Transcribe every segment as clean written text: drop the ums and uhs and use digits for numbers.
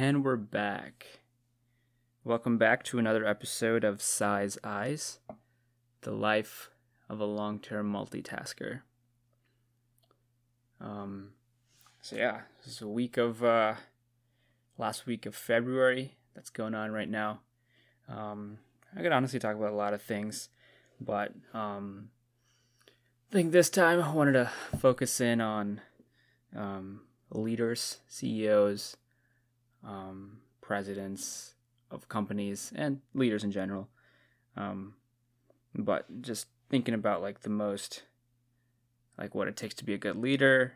And we're back. Welcome back to another episode of Size Eyes, the life of a long-term multitasker. This is a week of last week of February that's going on right now. I could honestly talk about a lot of things, but I think this time I wanted to focus in on leaders, CEOs, presidents of companies, and leaders in general. But just thinking about like the most, like what it takes to be a good leader,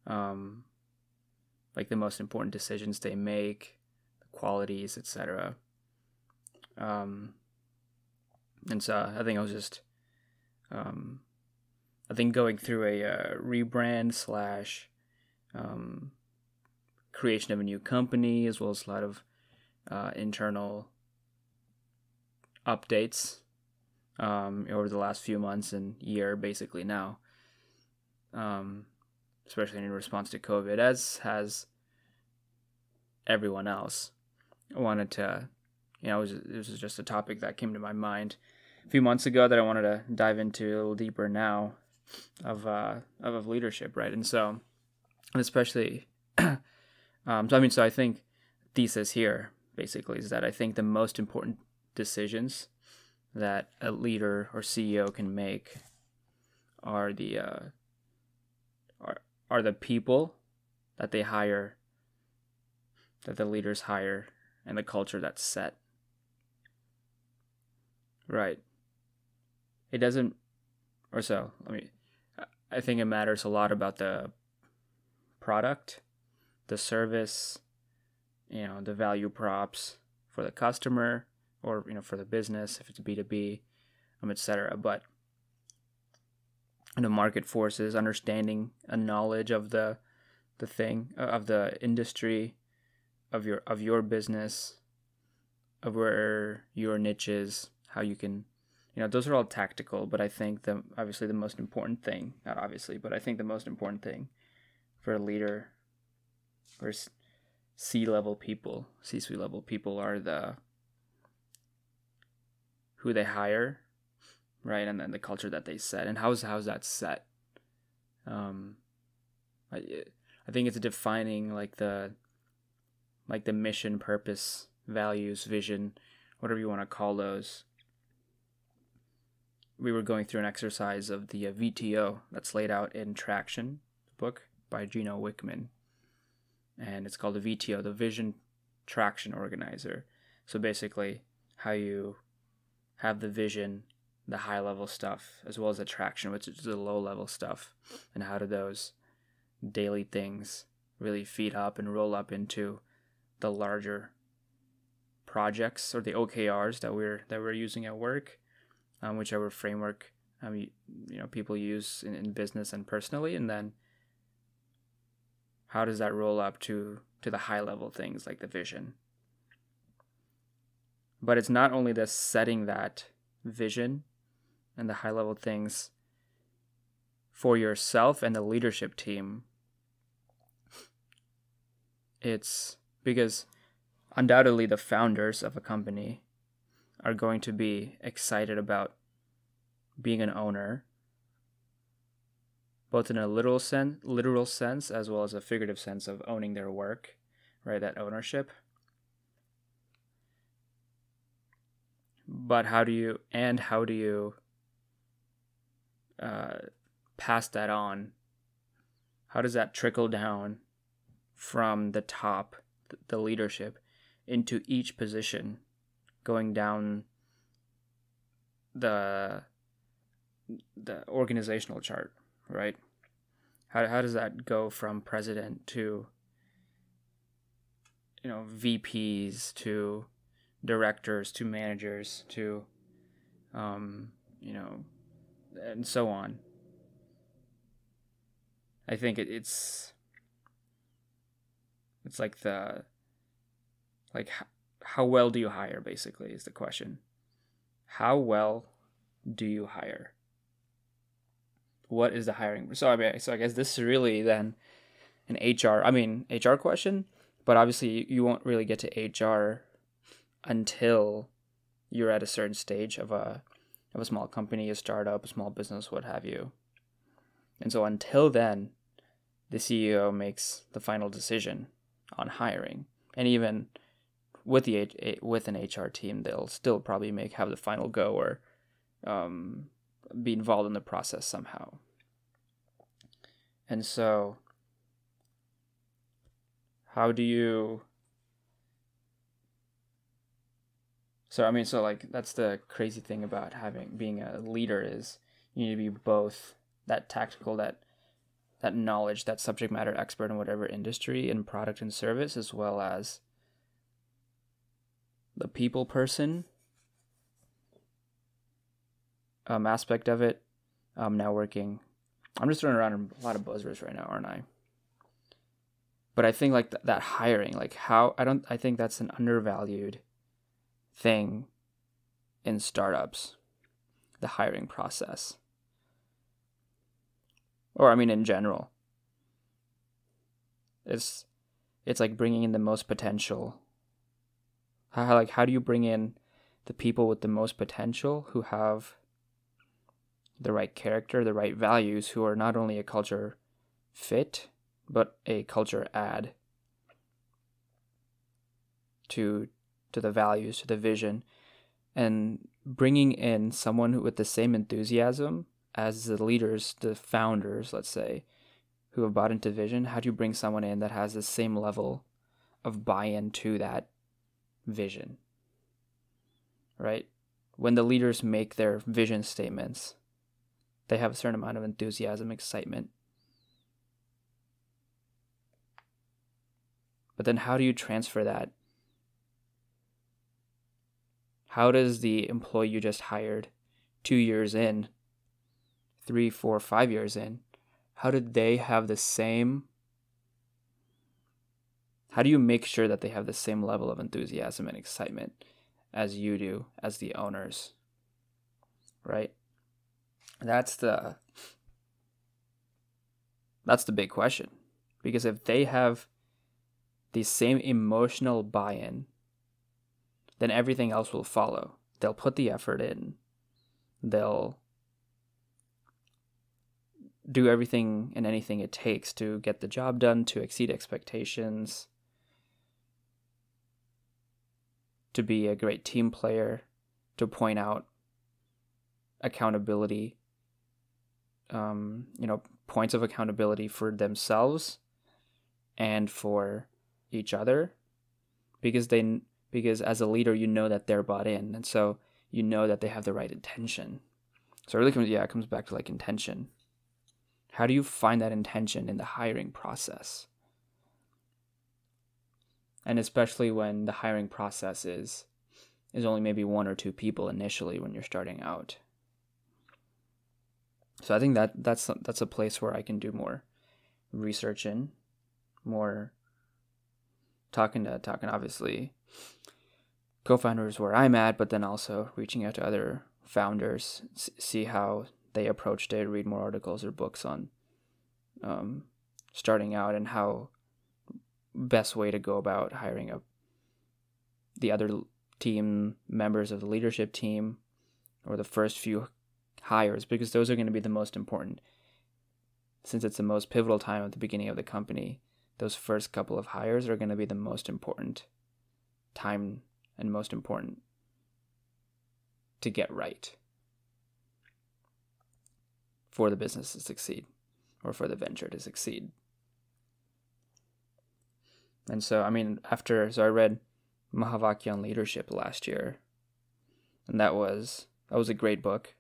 like the most important decisions they make, the qualities, etc. And so I think I was just, I think going through a rebrand slash creation of a new company, as well as a lot of internal updates over the last few months and year, basically now, especially in response to COVID, as has everyone else. I wanted to, this was just a topic that came to my mind a few months ago that I wanted to dive into a little deeper now of leadership, right? And so, especially, so I think thesis here basically is that I think the most important decisions that a leader or CEO can make are the people that they hire, that the leaders hire, and the culture that's set. Right. It doesn't, or so, I think it matters a lot about the product, the service, the value props for the customer or, for the business, if it's B2B, etc. But the market forces, understanding a knowledge of the thing, of the industry, of your business, of where your niche is, how you can, those are all tactical, but I think the most important thing, not obviously, but I think the most important thing for a leader or C-level people, C-suite level people are who they hire, right? And then the culture that they set. And how's that set? I think it's defining like the mission, purpose, values, vision, whatever you want to call those. We were going through an exercise of the VTO that's laid out in Traction, the book by Gino Wickman. And it's called the VTO, the Vision Traction Organizer. So basically, how you have the vision, the high-level stuff, as well as the traction, which is the low-level stuff, and how do those daily things really feed up and roll up into the larger projects or the OKRs that we're using at work, whichever framework people use in business and personally, and then how does that roll up to the high level things like the vision? But it's not only the setting that vision and the high level things for yourself and the leadership team. It's because undoubtedly the founders of a company are going to be excited about being an owner, both in a literal sense as well as a figurative sense of owning their work, right? That ownership. But how do you pass that on? How does that trickle down from the top, the leadership, into each position, going down the organizational chart, right? How does that go from president to VPs to directors to managers to and so on? I think it's like how well do you hire, basically, is the question. How well do you hire? What is the hiring? So I guess this is really then an HR question, But obviously, you won't really get to HR until you're at a certain stage of a small company, a startup, a small business, what have you. And so until then, the CEO makes the final decision on hiring. And even with an HR team, they'll still probably have the final go, or be involved in the process somehow. And so, how do you... So like, that's the crazy thing about being a leader, is you need to be both that tactical, that knowledge, that subject matter expert in whatever industry and product and service, as well as the people person aspect of it. Networking. I'm just throwing around a lot of buzzwords right now, aren't I? But I think like that hiring, like I think that's an undervalued thing in startups, the hiring process. Or in general. It's like bringing in the most potential. How do you bring in the people with the most potential, who have the right character, the right values, who are not only a culture fit, but a culture add to the values, to the vision, and bringing in someone with the same enthusiasm as the leaders, the founders, let's say, who have bought into vision. How do you bring someone in that has the same level of buy-in to that vision, right? When the leaders make their vision statements, they have a certain amount of enthusiasm, excitement. But then how do you transfer that? How does the employee you just hired 2 years in, 3, 4, 5 years in, how did they have the same... How do you make sure that they have the same level of enthusiasm and excitement as you do, as the owners, right? That's the big question. Because if they have the same emotional buy-in, then everything else will follow. They'll put the effort in. They'll do everything and anything it takes to get the job done, to exceed expectations, to be a great team player, to point out accountability, points of accountability for themselves and for each other, because as a leader, you know that they're bought in, and so you know that they have the right intention. So it really comes back to like intention. How do you find that intention in the hiring process? And especially when the hiring process is only maybe 1 or 2 people initially when you're starting out. So I think that's a place where I can do more research in, more talking obviously co-founders where I'm at, but then also reaching out to other founders, see how they approached it, read more articles or books on starting out, and how best way to go about hiring the other team members of the leadership team, or the first few hires, because those are going to be the most important. Since it's the most pivotal time at the beginning of the company, those first couple of hires are going to be the most important time and most important to get right for the business to succeed, or for the venture to succeed. And so, I read Mahavakya Leadership last year, and that was a great book.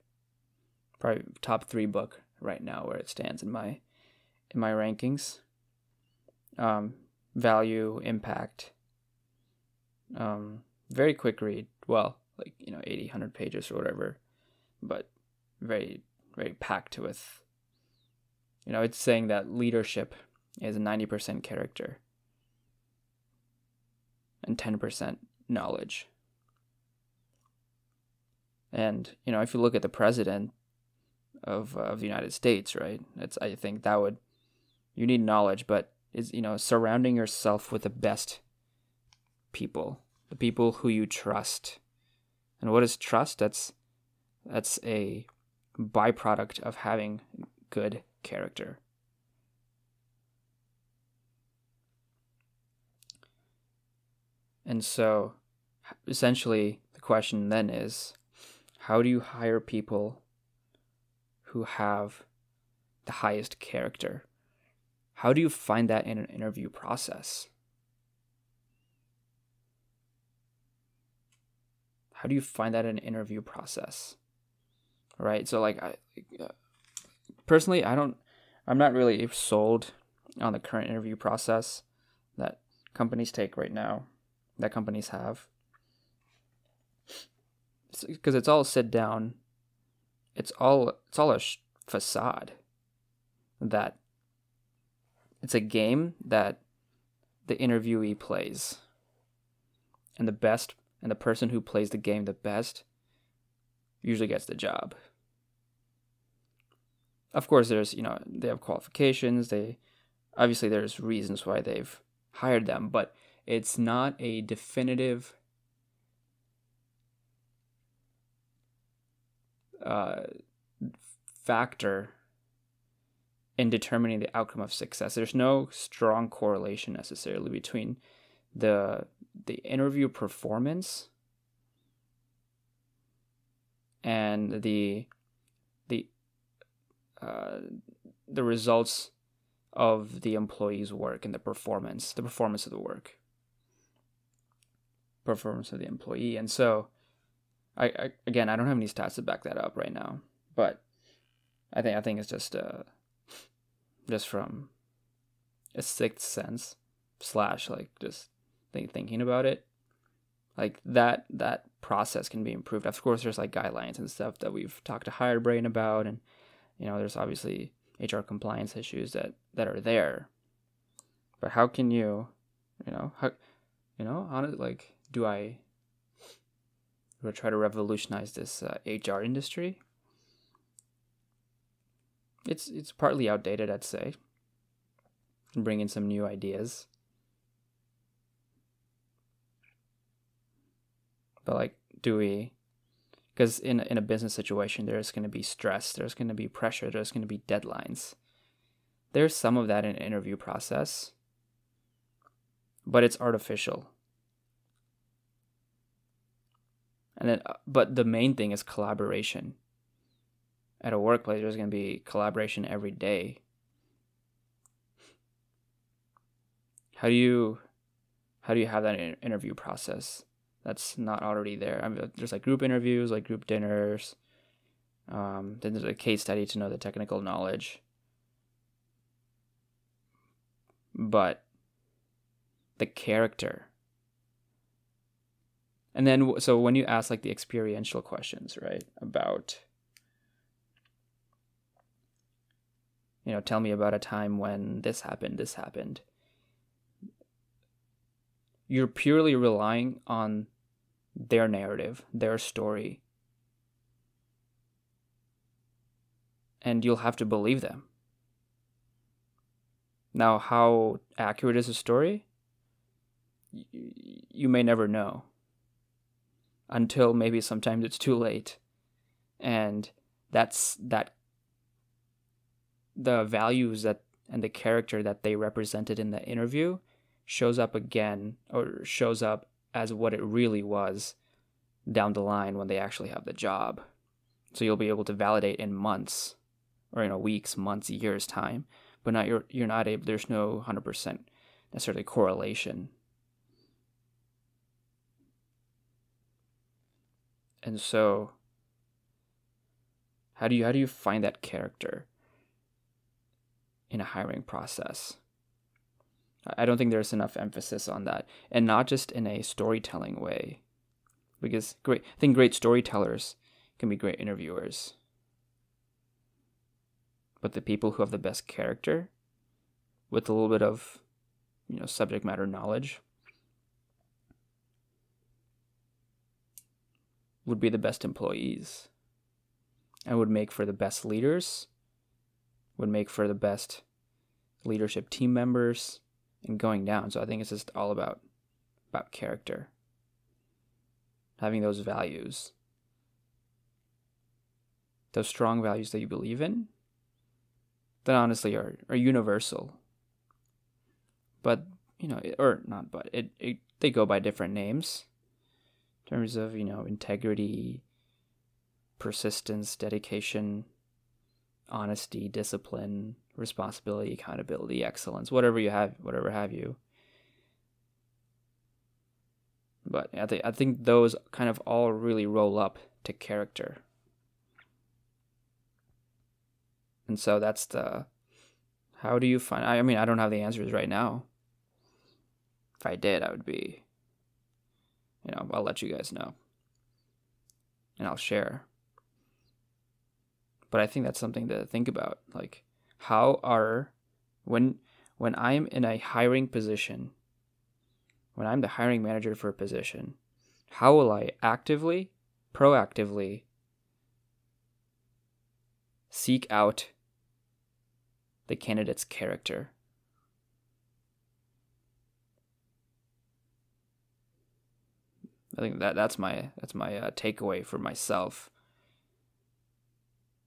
Probably top 3 book right now where it stands in my rankings. Value, impact. Very quick read. Well, 80, 100 pages or whatever, but very, very packed with. It's saying that leadership is 90% character and 10% knowledge. And, if you look at the president of the United States, right, I think you need knowledge, but is, surrounding yourself with the best people, the people who you trust. And what is trust? That's a byproduct of having good character. And so essentially the question then is, how do you hire people who have the highest character? How do you find that in an interview process? How do you find that in an interview process? Right? So like personally, I'm not really sold on the current interview process that companies take right now, that companies have. Because it's all sit down. It's all a facade. That it's a game that the interviewee plays. And the person who plays the game the best usually gets the job. Of course, there's, they have qualifications. Obviously there's reasons why they've hired them, but it's not a definitive factor in determining the outcome of success. There's no strong correlation necessarily between the interview performance and the results of the employee's work and the performance of the work, performance of the employee. And so I don't have any stats to back that up right now, but I think it's just from a sixth sense / like just thinking about it, like that process can be improved. Of course, there's like guidelines and stuff that we've talked to HiredBrain about, and there's obviously HR compliance issues that are there. But how can you, honestly, like, do I try to revolutionize this HR industry? It's partly outdated, I'd say, and bring in some new ideas. But like, do we? Because in a business situation, there's going to be stress, there's going to be pressure, there's going to be deadlines. There's some of that in an interview process, but it's artificial. And then, but the main thing is collaboration. At a workplace, there's going to be collaboration every day. How do you have that interview process that's not already there? I mean, there's like group interviews, like group dinners. Then there's a case study to know the technical knowledge. But the character. And then, so when you ask like the experiential questions, right, about, tell me about a time when this happened. You're purely relying on their narrative, their story. And you'll have to believe them. Now, how accurate is the story? You may never know. Until maybe sometimes it's too late. And that's the values and the character that they represented in the interview shows up again, or shows up as what it really was down the line when they actually have the job. So you'll be able to validate in months, or weeks, months, years time, but you're not able. There's no 100% necessarily correlation. And so, how do you find that character in a hiring process? I don't think there's enough emphasis on that, and not just in a storytelling way, because I think great storytellers can be great interviewers, but the people who have the best character, with a little bit of, subject matter knowledge, would be the best employees, and would make for the best leaders, would make for the best leadership team members, and going down. So I think it's just all about character, having those values, those strong values that you believe in, that honestly are universal. But, or not, but they go by different names in terms of, integrity, persistence, dedication, honesty, discipline, responsibility, accountability, excellence, whatever have you. But I think those kind of all really roll up to character. And so that's how do you find, I mean, I don't have the answers right now. If I did, I would be, I'll let you guys know. And I'll share. But I think that's something to think about. Like, when I'm in a hiring position, when I'm the hiring manager for a position, how will I actively, proactively seek out the candidate's character? I think that's my takeaway for myself.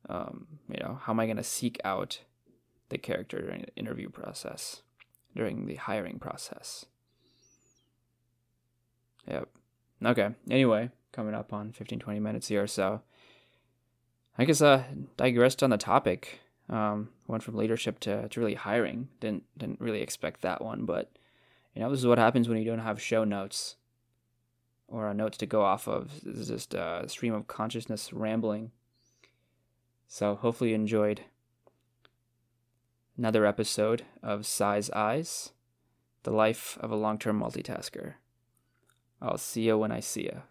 How am I going to seek out the character during the interview process, during the hiring process? Yep. Okay. Anyway, coming up on 15-20 minutes here, so I guess digressed on the topic. Went from leadership to really hiring. Didn't really expect that one, but this is what happens when you don't have show notes or notes to go off of. This is just a stream of consciousness rambling. So hopefully you enjoyed another episode of Size Eyes, the life of a long-term multitasker. I'll see you when I see you.